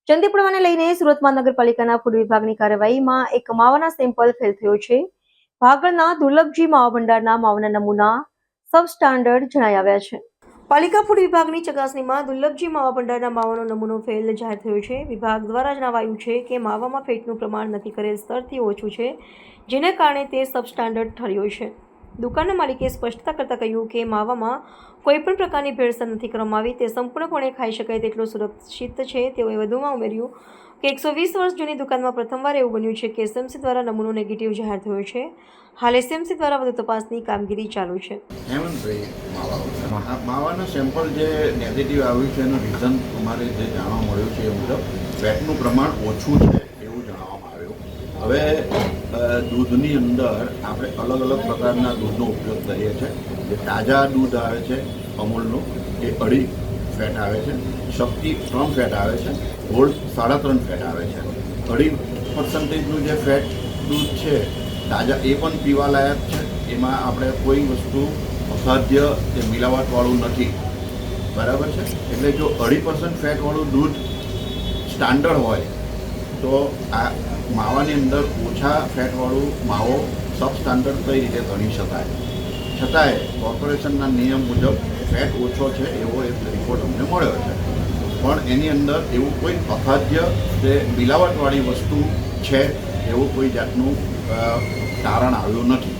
ચંદીપુરમાને લઈને સુરત મહાનગરપાલિકાના ફૂડ વિભાગની કાર્યવાહીમાં એક માવાના સેમ્પલ ફેલ થયો છે. ભાગળના દુર્લભજી માવા ભંડારના માવાના નમૂના સબસ્ટાન્ડર્ડ જણાઈ આવ્યા છે. પાલિકા ફૂડ વિભાગની ચકાસણીમાં દુર્લભજી માવા ભંડારના માવાનો નમૂનો ફેલ જાહેર થયો છે. વિભાગ દ્વારા જણાવાયું છે કે માવામાં ફેટનું પ્રમાણ નક્કી કરેલ સ્તરથી ઓછું છે, જેને કારણે તે સબસ્ટાન્ડર્ડ ઠર્યો છે. દુકાનના માલિકે સ્પષ્ટતા કરતાં કહ્યું કે માવામાં કોઈપણ પ્રકારની ભેળસેળ નથી કરવામાં આવી, તે સંપૂર્ણપણે ખાઈ શકાય તેટલો સુરક્ષિત છે. તેઓએ વધુમાં ઉમેર્યું કે 120 વર્ષ જૂની દુકાનમાં પ્રથમવાર એવું બન્યું છે કે એસએમસી દ્વારા નમૂનો નેગેટિવ જાહેર થયો છે. હાલ એસએમસી દ્વારા વધુ તપાસની કામગીરી ચાલુ છે. માવાના સેમ્પલ જે નેગેટિવ આવ્યું છે એનું રીઝન અમારે જે જાણવા મળ્યું છે એ મુજબ ફેટનું પ્રમાણ ઓછું છે એવું જાણવામાં આવ્યું. હવે દૂધની અંદર આપણે અલગ અલગ પ્રકારના દૂધનો ઉપયોગ કરીએ છીએ. જે તાજા દૂધ આવે છે અમૂલનું એ 2.5 ફેટ આવે છે, શક્તિ 3 ફેટ આવે છે, ગોલ્ડ 3.5 ફેટ આવે છે. 2.5% જે ફેટ દૂધ છે તાજા એ પણ પીવાલાયક છે. એમાં આપણે કોઈ વસ્તુ અસાધ્ય કે મિલાવટવાળું નથી, બરાબર છે. એટલે જો 2.5% ફેટવાળું દૂધ સ્ટાન્ડર્ડ હોય તો આ માવાની અંદર ઓછા ફેટવાળું માવો સબ સ્ટાન્ડર્ડ કઈ રીતે ગણી શકાય. છતાંય કોર્પોરેશનના નિયમ મુજબ ફેટ ઓછો છે એવો એક રિપોર્ટ અમને મળ્યો છે, પણ એની અંદર એવું કોઈ અખાદ્ય કે મિલાવટવાળી વસ્તુ છે એવું કોઈ જાતનું તારણ આવ્યું નથી.